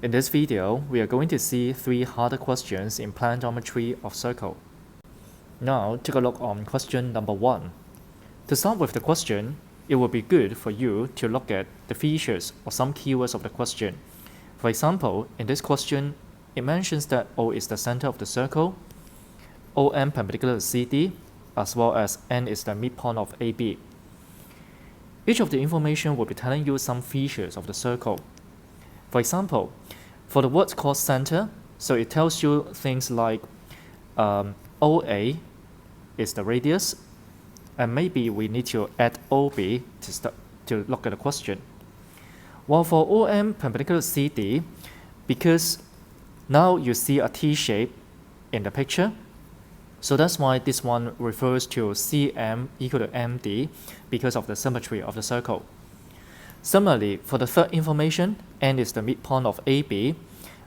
In this video, we are going to see 3 harder questions in planimetry of circle. Now, take a look on question number 1. To start with the question, it would be good for you to look at the features or some keywords of the question. For example, in this question, it mentions that O is the center of the circle, OM perpendicular to CD, as well as N is the midpoint of AB. Each of the information will be telling you some features of the circle. For example, for the word called center, so it tells you things like OA is the radius, and maybe we need to add OB to look at the question. While for OM perpendicular to CD, because now you see a T shape in the picture, so that's why this one refers to CM equal to MD because of the symmetry of the circle. Similarly, for the third information, N is the midpoint of AB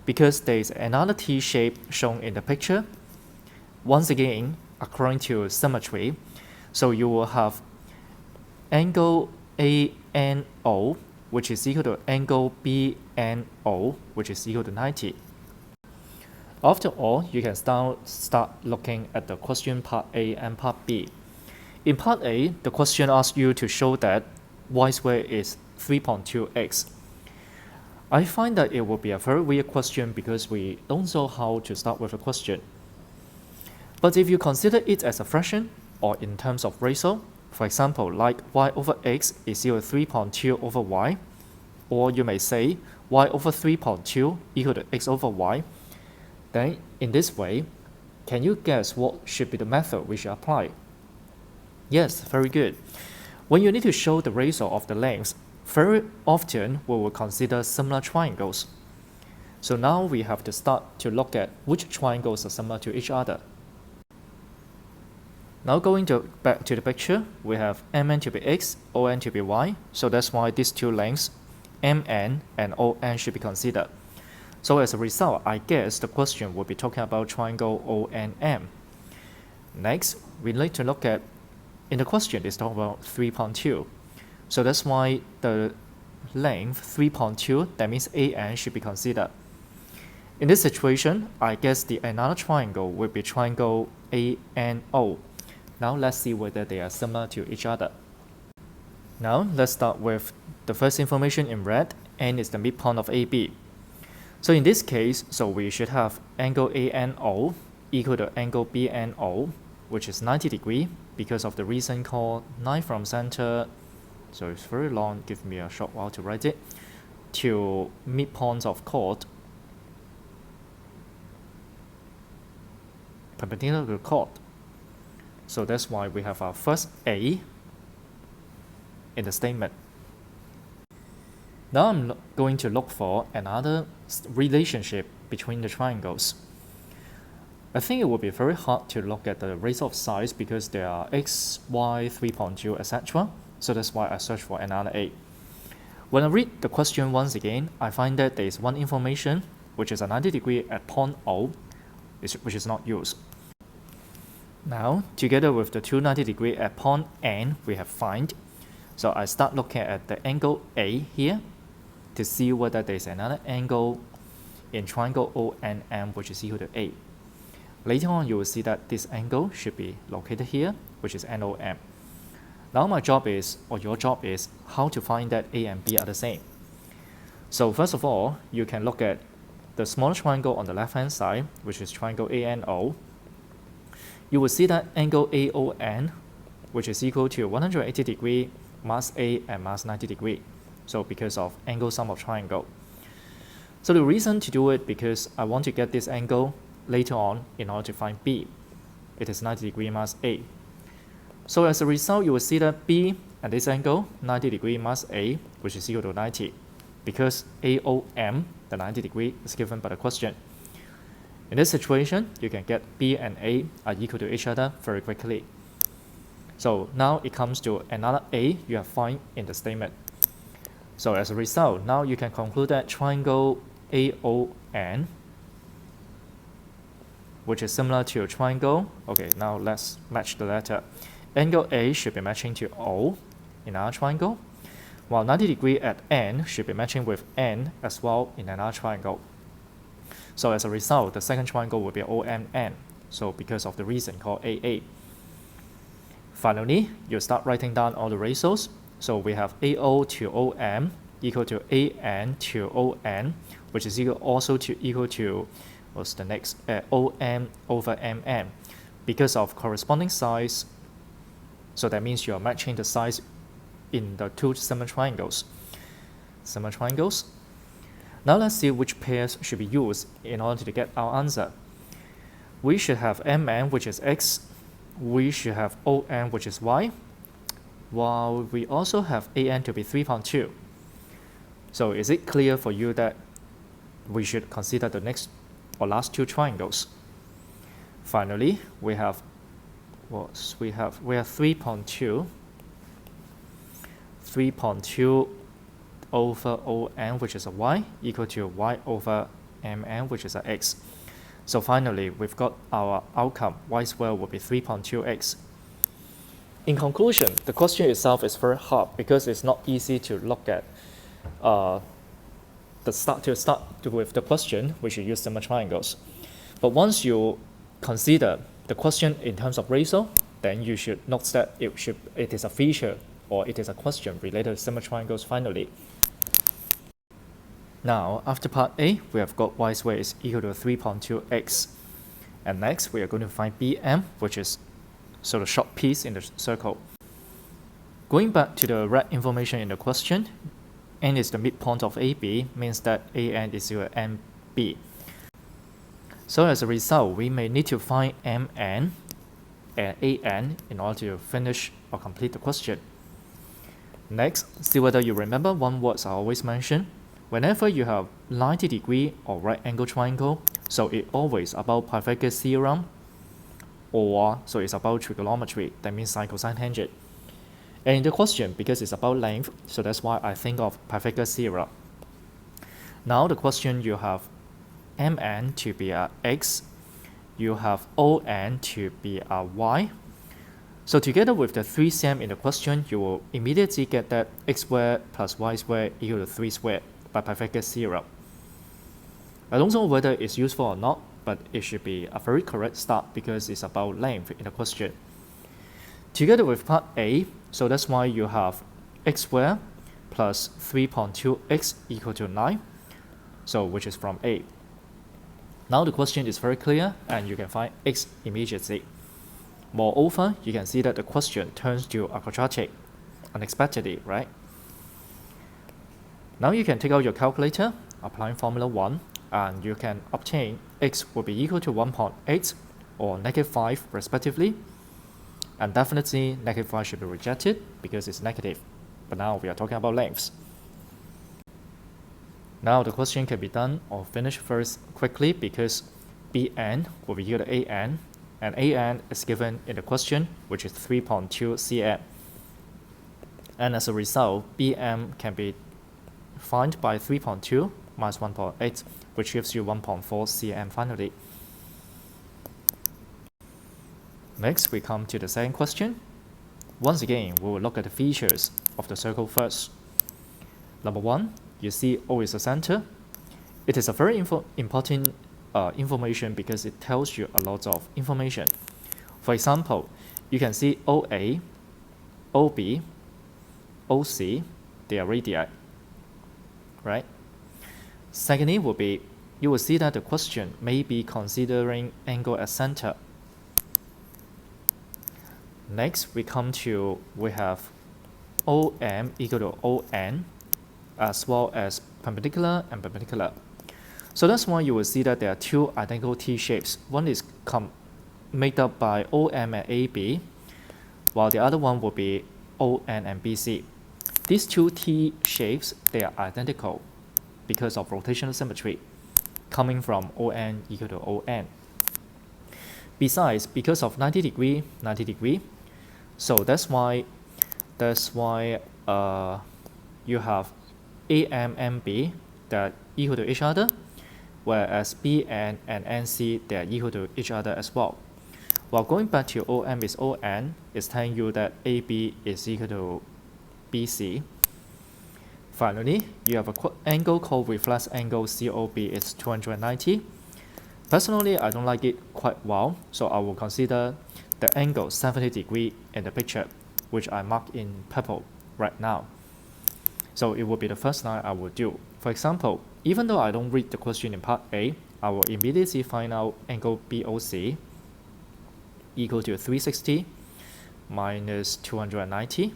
because there is another T shape shown in the picture. Once again, according to symmetry, so you will have angle ANO, which is equal to angle BNO, which is equal to 90. After all, you can start looking at the question part A and part B. In part A, the question asks you to show that y squared is 3.2x. I find that it will be a very weird question because we don't know how to start with a question. But if you consider it as a fraction or in terms of ratio, for example, like y over x is equal to 3.2 over y, or you may say y over 3.2 equal to x over y, then in this way, can you guess what should be the method we should apply? Yes, very good. When you need to show the ratio of the lengths, very often we will consider similar triangles. So now we have to start to look at which triangles are similar to each other. Now going back to the picture, we have MN to be x, ON to be y, so that's why these two lengths, MN and ON, should be considered. So as a result, I guess the question will be talking about triangle ONM. Next, we need to look at, in the question, it's talking about 3.2. So that's why the length 3.2, that means AN, should be considered. In this situation, I guess the another triangle will be triangle ANO. Now let's see whether they are similar to each other. Now let's start with the first information in red. N is the midpoint of AB. So in this case, so we should have angle ANO equal to angle BNO, which is 90 degrees because of the reason called 9 from center, so it's very long, give me a short while to write it, to midpoint of chord, perpendicular to chord. So that's why we have our first A in the statement. Now I'm going to look for another relationship between the triangles. I think it would be very hard to look at the ratio of sides because there are x, y, 3.2, etc. So that's why I search for another A. When I read the question once again, I find that there is one information, which is a 90 degree at point O, which is not used. Now, together with the 290 degree at point N, we have find. So I start looking at the angle A here to see whether there is another angle in triangle ONM which is equal to A. Later on, you will see that this angle should be located here, which is NOM. Now my job is, or your job is, how to find that A and B are the same. So first of all, you can look at the smaller triangle on the left-hand side, which is triangle ANO. You will see that angle AON, which is equal to 180 degree, mass A and mass 90 degree. So because of angle sum of triangle. So the reason to do it because I want to get this angle later on in order to find B. It is 90 degree mass A. So as a result, you will see that B and this angle, 90 degree mass A, which is equal to 90, because AOM, the 90 degree, is given by the question. In this situation, you can get B and A are equal to each other very quickly. So now it comes to another A you have found in the statement. So as a result, now you can conclude that triangle AON, which is similar to a triangle. Okay, now let's match the letter. Angle A should be matching to O in our triangle, while 90 degree at n should be matching with n as well in another triangle. So as a result, the second triangle will be OMN, so because of the reason called AA. Finally, you start writing down all the ratios. So we have AO to OM equal to AN to ON, which is equal to what's the next, OM over MN, because of corresponding size. So that means you are matching the size in the two similar triangles. Now let's see which pairs should be used in order to get our answer. We should have MN, which is X. We should have ON, which is Y, while we also have AN to be 3.2. So is it clear for you that we should consider the next or last two triangles? Finally, we have 3.2 over ON, which is a Y, equal to Y over MN, which is a X. So finally, we've got our outcome. Y squared will be 3.2x. In conclusion, the question itself is very hard because it's not easy to look at. To start with the question, we should use similar triangles. But once you consider the question in terms of ratio, then you should note that it is a feature or it is a question related to similar triangles finally. Now, after part A, we have got y squared is equal to 3.2x. And next, we are going to find BM, which is sort of short piece in the circle. Going back to the red information in the question, n is the midpoint of AB, means that AN is equal to MB. So as a result, we may need to find MN and AN in order to finish or complete the question. Next, see whether you remember one word I always mention. Whenever you have 90 degree or right angle triangle, so it's always about Pythagoras theorem, or so it's about trigonometry, that means sine, cosine, tangent. And in the question, because it's about length, so that's why I think of Pythagoras theorem. Now the question, you have MN to be a X, you have ON to be a Y. So together with the 3 cm in the question, you will immediately get that x squared plus y squared equal to 3 squared by Pythagoras theorem. I don't know whether it's useful or not, but it should be a very correct start because it's about length in the question. Together with part A, so that's why you have x squared plus 3.2x equal to 9, so which is from A. Now the question is very clear and you can find x immediately. Moreover, you can see that the question turns to a quadratic unexpectedly, right? Now you can take out your calculator, applying formula 1, and you can obtain x will be equal to 1.8 or -5 respectively. And definitely -5 should be rejected because it's negative. But now we are talking about lengths. Now the question can be done or finished very quickly because BN will be equal to AN, and AN is given in the question, which is 3.2 cm. And as a result, BM can be found by 3.2 minus 1.8, which gives you 1.4 cm finally. Next, we come to the second question. Once again, we will look at the features of the circle first. Number 1, you see O is the center. It is a very important information because it tells you a lot of information. For example, you can see OA, OB, OC, they are radii, right? Secondly will be, you will see that the question may be considering angle as center. Next, we have OM equal to ON, as well as perpendicular and perpendicular. So that's why you will see that there are two identical T shapes. One is made up by OM and AB, while the other one will be ON and BC. These two T shapes, they are identical because of rotational symmetry, coming from ON equal to ON. Besides, because of 90 degree, so that's why you have AM and B that equal to each other, whereas BN and NC they are equal to each other as well. While going back to OM is ON, is telling you that AB is equal to BC. Finally, you have an angle called reflex angle COB is 290. Personally, I don't like it quite well, so I will consider the angle 70 degrees in the picture, which I mark in purple right now. So it will be the first line I will do. For example, even though I don't read the question in part A, I will immediately find out angle BOC equal to 360 minus 290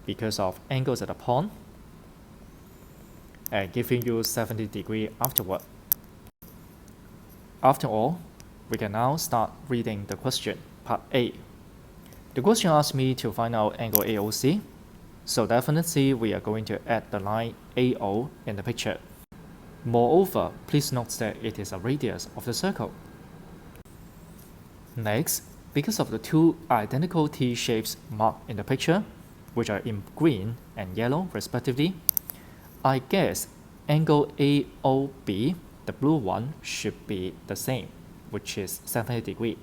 because of angles at the point, and giving you 70 degrees afterward. After all, we can now start reading the question, part A. The question asks me to find out angle AOC, so definitely we are going to add the line AO in the picture. Moreover, please note that it is a radius of the circle. Next, because of the two identical T shapes marked in the picture, which are in green and yellow respectively, I guess angle AOB, the blue one, should be the same, which is 70 degrees.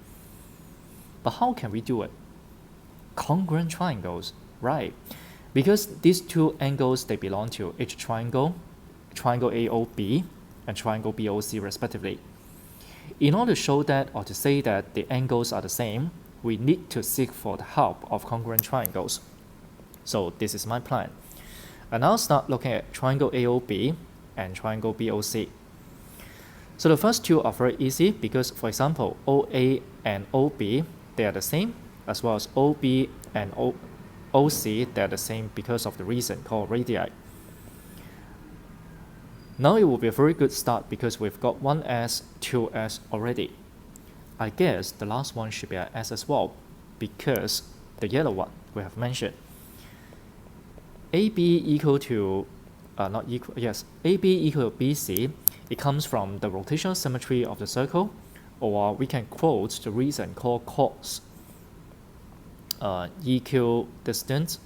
But how can we do it? Congruent triangles, right? Because these two angles, they belong to each triangle, triangle AOB and triangle BOC respectively. In order to show that or to say that the angles are the same, we need to seek for the help of congruent triangles. So this is my plan. And I'll start looking at triangle AOB and triangle BOC. So the first two are very easy because, for example, OA and OB, they are the same, as well as OB and OC, they are the same because of the reason called radii. Now it will be a very good start because we've got 1S, 2S already. I guess the last one should be an S as well because the yellow one we have mentioned. AB equal to, AB equal to BC, it comes from the rotational symmetry of the circle, or we can quote the reason called cos equidistant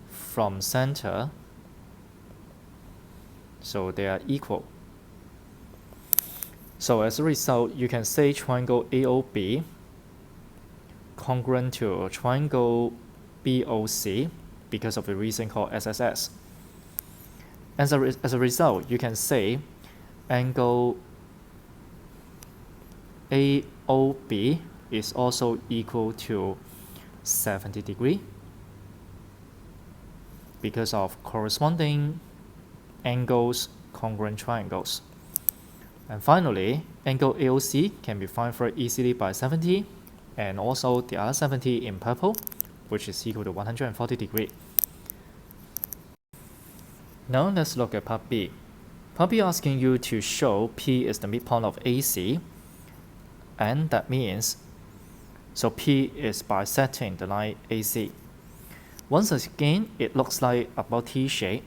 from center, so they are equal. So as a result, you can say triangle AOB congruent to triangle BOC because of the reason called SSS. As a result, you can say angle AOB is also equal to 70 degrees because of corresponding angles congruent triangles. And finally, angle AOC can be found very easily by 70 and also the other 70 in purple, which is equal to 140 degrees. Now let's look at part B. Part B asking you to show P is the midpoint of AC, and that means, so P is bisecting the line AC. Once again, it looks like about T shape.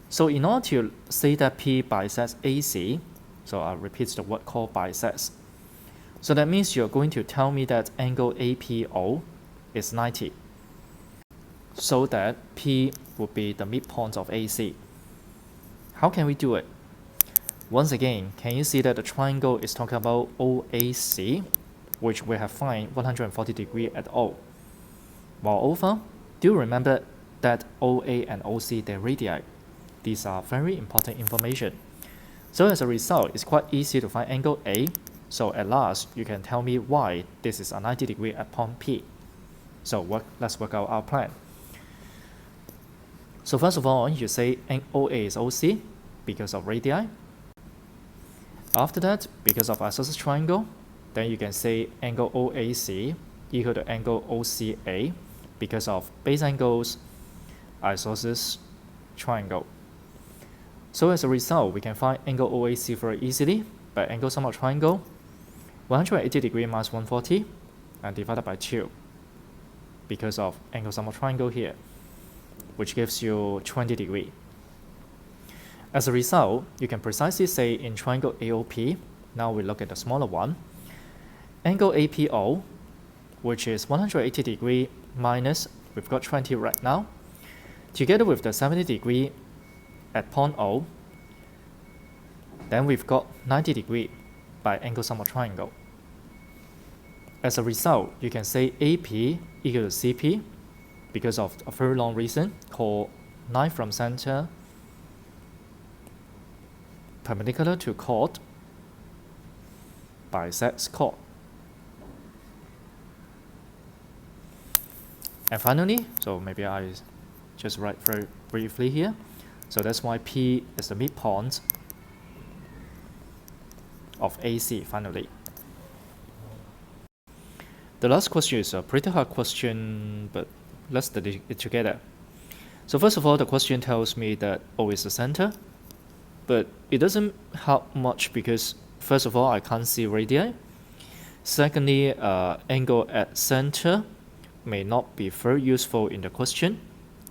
So in order to say that P bisects AC, so I'll repeat the word called bisects. So that means you're going to tell me that angle APO is 90, so that P would be the midpoint of AC. How can we do it? Once again, can you see that the triangle is talking about OAC, which we have find 140 degrees at O. Moreover, do remember that OA and OC, they're radii. These are very important information. So as a result, it's quite easy to find angle A. So at last, you can tell me why this is a 90 degree at point P. So let's work out our plan. So first of all, you say OA is OC because of radii. After that, because of isosceles triangle, then you can say angle OAC equal to angle OCA because of base angles isosceles triangle. So as a result, we can find angle OAC very easily by angle sum of triangle, 180 degrees minus 140, and divided by 2 because of angle sum of triangle here, which gives you 20 degrees. As a result, you can precisely say in triangle AOP, now we look at the smaller one, angle APO, which is 180 degrees minus, we've got 20 right now, together with the 70 degree at point O, then we've got 90 degrees by angle sum of triangle. As a result, you can say AP equal to CP because of a very long reason called line from center perpendicular to chord bisects chord. And finally, so maybe I just write very briefly here. So that's why P is the midpoint of AC finally. The last question is a pretty hard question, but let's study it together. So first of all, the question tells me that O is the center, but it doesn't help much because first of all, I can't see radii. Secondly, angle at center may not be very useful in the question,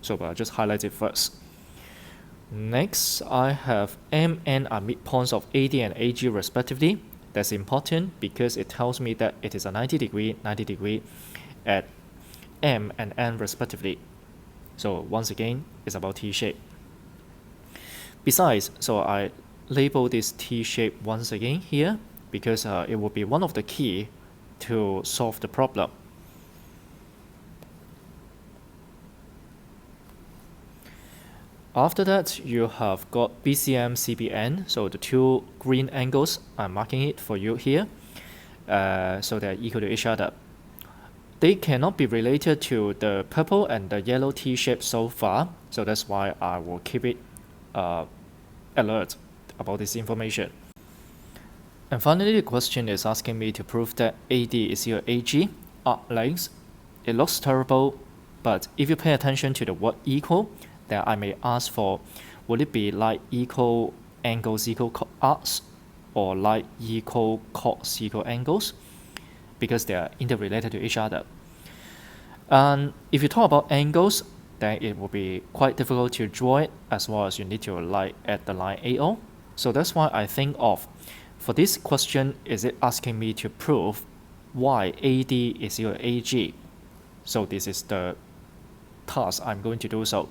so I'll just highlight it first. Next, I have M and N are midpoints of AD and AG respectively. That's important because it tells me that it is a 90 degree at M and N respectively. So once again, it's about T-shape. Besides, so I label this T-shape once again here because it will be one of the key to solve the problem. After that, you have got BCM, CBN, so the two green angles, I'm marking it for you here, so they're equal to each other. They cannot be related to the purple and the yellow T-shape so far, so that's why I will keep it alert about this information. And finally, the question is asking me to prove that AD is equal to AG, arc length. It looks terrible, but if you pay attention to the word equal, then I may ask for, would it be like equal angles equal arcs, or like equal chords equal angles, because they are interrelated to each other. And if you talk about angles, then it will be quite difficult to draw it, as well as you need to like at the line AO. So that's why I think of, for this question, is it asking me to prove why AD is equal to AG? So this is the task I'm going to do so.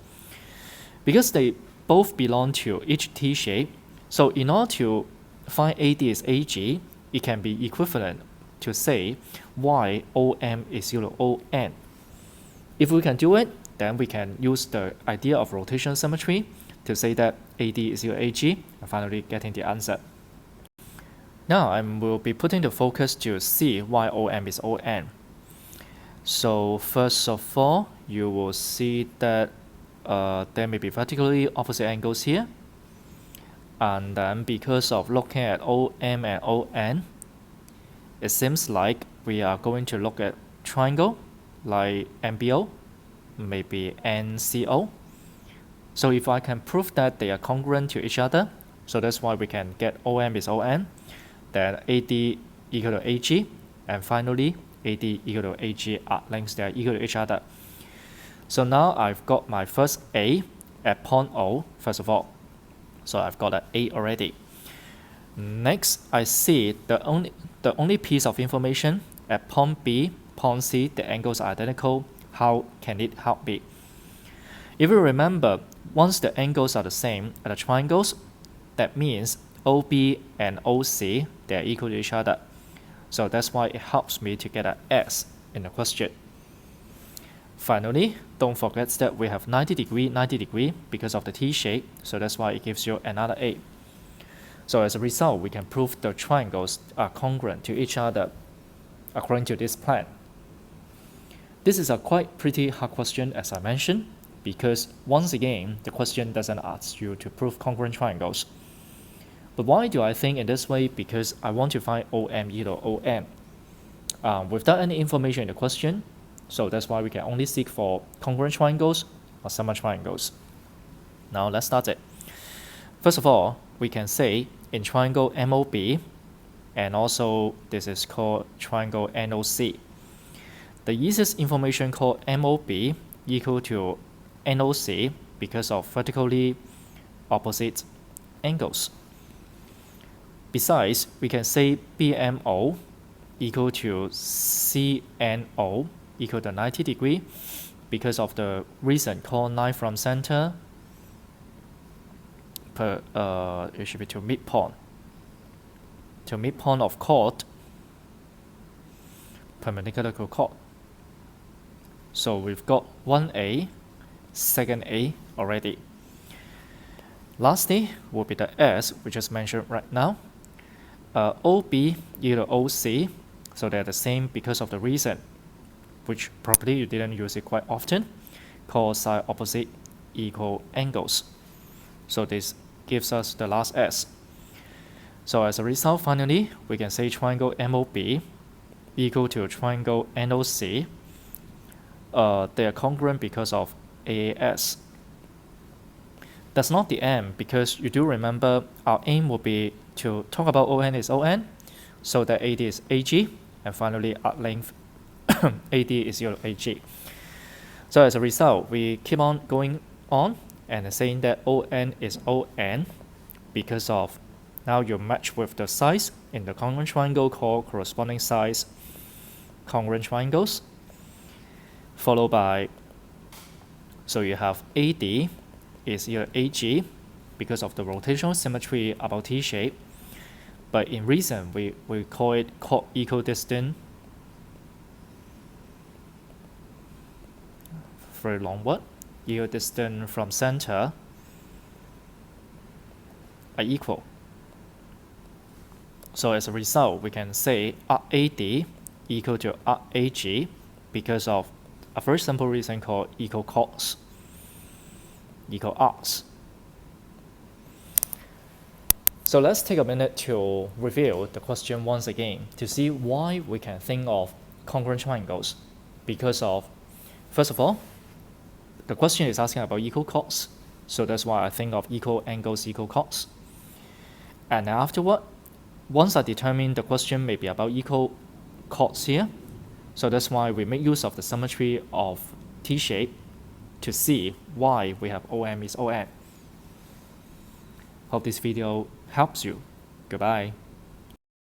Because they both belong to each T-shape, so in order to find AD is AG, it can be equivalent to say why OM is equal to ON. If we can do it, then we can use the idea of rotational symmetry to say that AD is equal to AG, and finally getting the answer. Now I will be putting the focus to see why OM is ON. So first of all, you will see that there may be vertically opposite angles here, and then because of looking at OM and ON, it seems like we are going to look at triangle like MBO, maybe NCO. So if I can prove that they are congruent to each other, so that's why we can get OM is ON, then AD equal to AG, and finally AD equal to AG arc lengths, they are equal to each other. So now I've got my first A at point O, first of all. So I've got an A already. Next, I see the only piece of information at point B, point C, the angles are identical. How can it help me? If you remember, once the angles are the same at the triangles, that means OB and OC, they are equal to each other. So that's why it helps me to get an S in the question. Finally, don't forget that we have 90 degree because of the T-shape, so that's why it gives you another A. So as a result, we can prove the triangles are congruent to each other according to this plan. This is a quite pretty hard question, as I mentioned, because once again, the question doesn't ask you to prove congruent triangles. But why do I think in this way? Because I want to find OM equal to ON. Without any information in the question, so that's why we can only seek for congruent triangles or summer triangles. Now let's start it. First of all, we can say in triangle MOB, and also this is called triangle NOC. The easiest information called MOB equal to NOC because of vertically opposite angles. Besides, we can say BMO equal to CNO equal to 90 degree because of the reason called line from center it should be to midpoint of chord perpendicular to chord. So we've got 1A, second A already. Lastly will be the S, which is mentioned right now. OB equal OC, so they're the same because of the reason, which probably you didn't use it quite often, called side opposite equal angles. So this gives us the last S. So as a result, finally, we can say triangle MOB equal to triangle NOC. They are congruent because of AAS. That's not the end, because you do remember our aim will be to talk about ON is ON, so that AD is AG, and finally arc length AD is equal to AG. So as a result, we keep on going on and saying that ON is ON because of now you match with the sides in the congruent triangle called corresponding sides congruent triangles, followed by, so you have AD is equal to AG because of the rotational symmetry about T shape, but in reason we call it equidistant, very long word, equidistant from center are equal. So as a result, we can say arc AD equal to arc AG because of a very simple reason called equal chords, equal arcs. So let's take a minute to review the question once again to see why we can think of congruent triangles. Because of, first of all, the question is asking about equal chords, so that's why I think of equal angles, equal chords. And afterward, once I determine the question may be about equal chords here, so that's why we make use of the symmetry of T shape to see why we have OM is ON. Hope this video helps you. Goodbye.